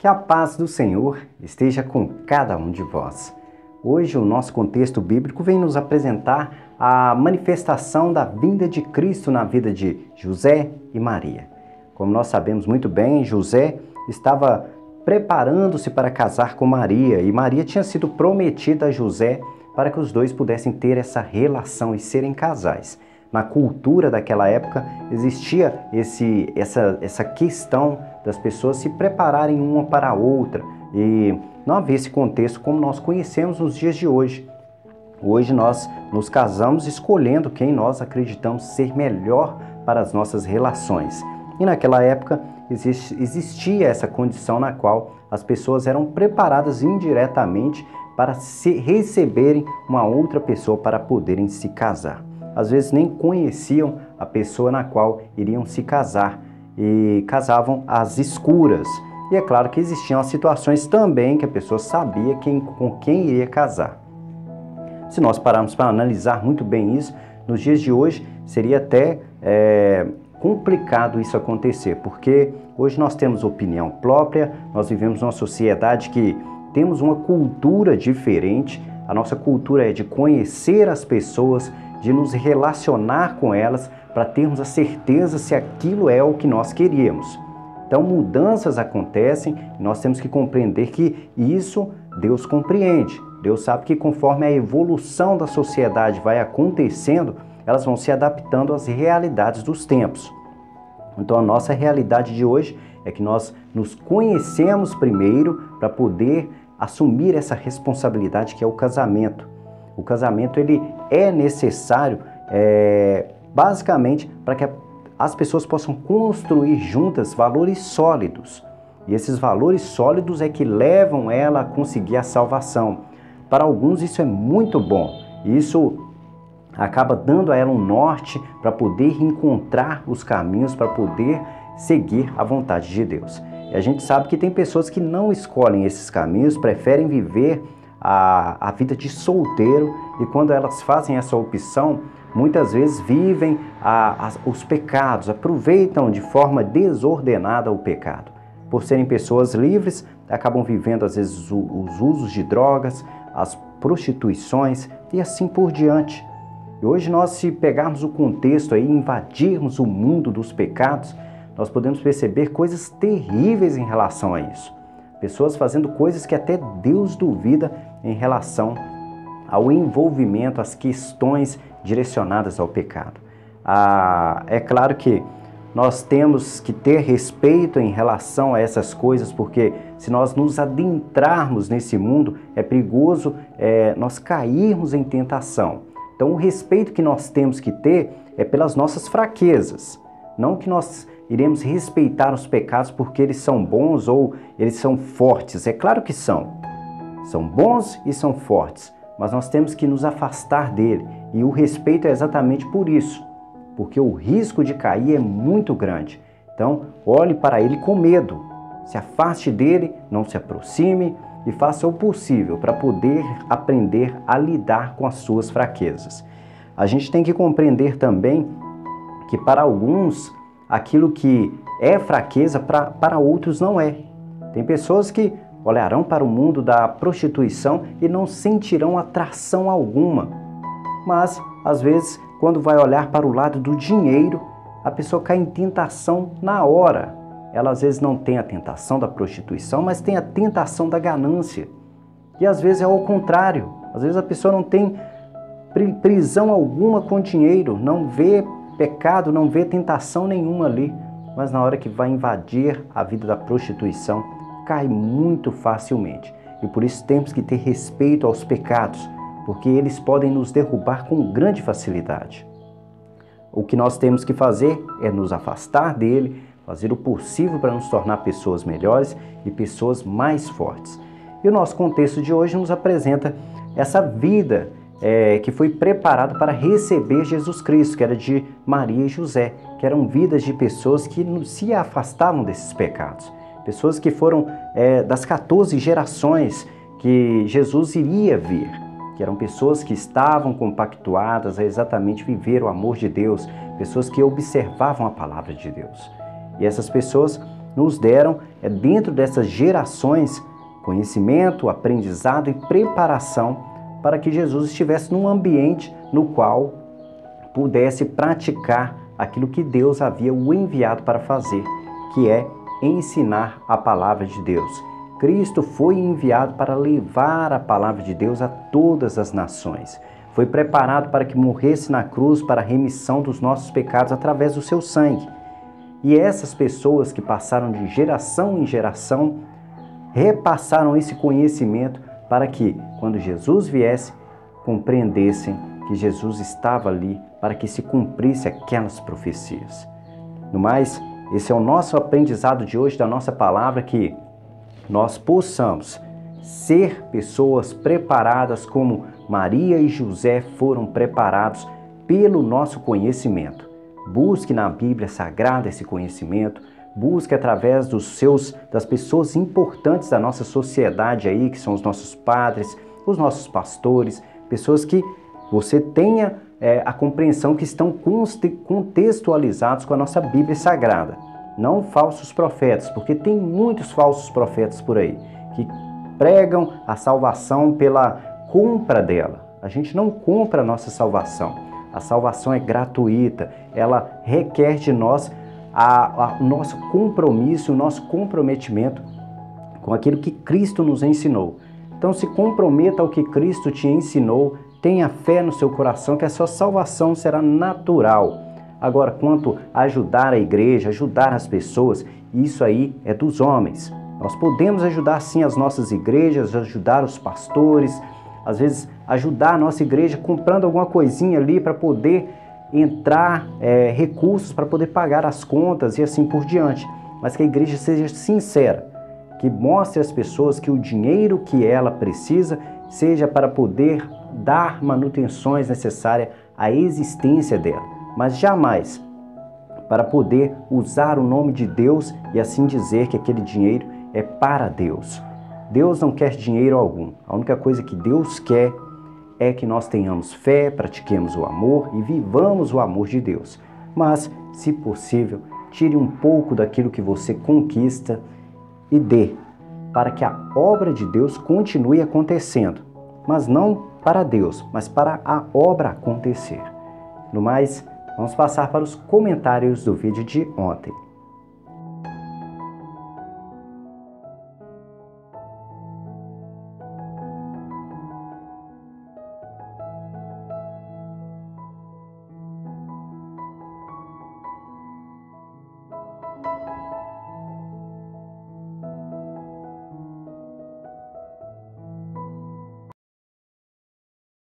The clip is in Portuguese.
Que a paz do Senhor esteja com cada um de vós. Hoje o nosso contexto bíblico vem nos apresentar a manifestação da vinda de Cristo na vida de José e Maria. Como nós sabemos muito bem, José estava preparando-se para casar com Maria e Maria tinha sido prometida a José para que os dois pudessem ter essa relação e serem casais. Na cultura daquela época existia essa questão das pessoas se prepararem uma para a outra e não havia esse contexto como nós conhecemos nos dias de hoje. Hoje nós nos casamos escolhendo quem nós acreditamos ser melhor para as nossas relações. E naquela época existia essa condição na qual as pessoas eram preparadas indiretamente para receberem uma outra pessoa para poderem se casar. Às vezes nem conheciam a pessoa na qual iriam se casar e casavam às escuras. E é claro que existiam as situações também que a pessoa sabia com quem iria casar. Se nós pararmos para analisar muito bem isso, nos dias de hoje seria até complicado isso acontecer, porque hoje nós temos opinião própria, nós vivemos numa sociedade que temos uma cultura diferente, a nossa cultura é de conhecer as pessoas, de nos relacionar com elas para termos a certeza se aquilo é o que nós queríamos. Então mudanças acontecem e nós temos que compreender que isso Deus compreende. Deus sabe que conforme a evolução da sociedade vai acontecendo, elas vão se adaptando às realidades dos tempos. Então a nossa realidade de hoje é que nós nos conhecemos primeiro para poder assumir essa responsabilidade que é o casamento. O casamento ele é necessário basicamente para que as pessoas possam construir juntas valores sólidos. E esses valores sólidos é que levam ela a conseguir a salvação. Para alguns isso é muito bom. Isso acaba dando a ela um norte para poder encontrar os caminhos, para poder seguir a vontade de Deus. E a gente sabe que tem pessoas que não escolhem esses caminhos, preferem viver a vida de solteiro e quando elas fazem essa opção, muitas vezes vivem os pecados, aproveitam de forma desordenada o pecado. Por serem pessoas livres, acabam vivendo às vezes os usos de drogas, as prostituições e assim por diante. E hoje nós, se pegarmos o contexto aí, invadirmos o mundo dos pecados, nós podemos perceber coisas terríveis em relação a isso. Pessoas fazendo coisas que até Deus duvida em relação ao envolvimento, às questões direcionadas ao pecado. É claro que nós temos que ter respeito em relação a essas coisas, porque se nós nos adentrarmos nesse mundo, é perigoso nós cairmos em tentação. Então o respeito que nós temos que ter é pelas nossas fraquezas, não que nós iremos respeitar os pecados porque eles são bons ou eles são fortes. É claro que são. São bons e são fortes, mas nós temos que nos afastar dele. E o respeito é exatamente por isso, porque o risco de cair é muito grande. Então, olhe para ele com medo. Se afaste dele, não se aproxime e faça o possível para poder aprender a lidar com as suas fraquezas. A gente tem que compreender também que para alguns aquilo que é fraqueza, para outros não é. Tem pessoas que olharão para o mundo da prostituição e não sentirão atração alguma. Mas, às vezes, quando vai olhar para o lado do dinheiro, a pessoa cai em tentação na hora. Ela, às vezes, não tem a tentação da prostituição, mas tem a tentação da ganância. E, às vezes, é ao contrário. Às vezes, a pessoa não tem prisão alguma com dinheiro, não vê pecado, não vê tentação nenhuma ali, mas na hora que vai invadir a vida da prostituição, cai muito facilmente. E por isso temos que ter respeito aos pecados, porque eles podem nos derrubar com grande facilidade. O que nós temos que fazer é nos afastar dele, fazer o possível para nos tornar pessoas melhores e pessoas mais fortes. E o nosso contexto de hoje nos apresenta essa vida que foi preparado para receber Jesus Cristo, que era de Maria e José, que eram vidas de pessoas que se afastavam desses pecados. Pessoas que foram das 14 gerações que Jesus iria vir, que eram pessoas que estavam compactuadas a exatamente viver o amor de Deus, pessoas que observavam a palavra de Deus. E essas pessoas, nos deram, dentro dessas gerações, conhecimento, aprendizado e preparação para que Jesus estivesse num ambiente no qual pudesse praticar aquilo que Deus havia o enviado para fazer, que é ensinar a palavra de Deus. Cristo foi enviado para levar a palavra de Deus a todas as nações. Foi preparado para que morresse na cruz para a remissão dos nossos pecados através do seu sangue. E essas pessoas que passaram de geração em geração repassaram esse conhecimento para que, quando Jesus viesse, compreendessem que Jesus estava ali para que se cumprisse aquelas profecias. No mais, esse é o nosso aprendizado de hoje da nossa palavra, que nós possamos ser pessoas preparadas como Maria e José foram preparados pelo nosso conhecimento. Busque na Bíblia Sagrada esse conhecimento, busque através das pessoas importantes da nossa sociedade aí, que são os nossos padres, os nossos pastores, pessoas que você tenha a compreensão que estão contextualizados com a nossa Bíblia Sagrada. Não falsos profetas, porque tem muitos falsos profetas por aí, que pregam a salvação pela compra dela. A gente não compra a nossa salvação. A salvação é gratuita, ela requer de nós o nosso compromisso, o nosso comprometimento com aquilo que Cristo nos ensinou. Então se comprometa ao que Cristo te ensinou, tenha fé no seu coração que a sua salvação será natural. Agora, quanto a ajudar a igreja, ajudar as pessoas, isso aí é dos homens. Nós podemos ajudar sim as nossas igrejas, ajudar os pastores, às vezes ajudar a nossa igreja comprando alguma coisinha ali para poder entrar recursos para poder pagar as contas e assim por diante. Mas que a igreja seja sincera, que mostre às pessoas que o dinheiro que ela precisa seja para poder dar manutenções necessárias à existência dela, mas jamais para poder usar o nome de Deus e assim dizer que aquele dinheiro é para Deus. Deus não quer dinheiro algum. A única coisa que Deus quer é que nós tenhamos fé, pratiquemos o amor e vivamos o amor de Deus. Mas, se possível, tire um pouco daquilo que você conquista e dê, para que a obra de Deus continue acontecendo. Mas não para Deus, mas para a obra acontecer. No mais, vamos passar para os comentários do vídeo de ontem.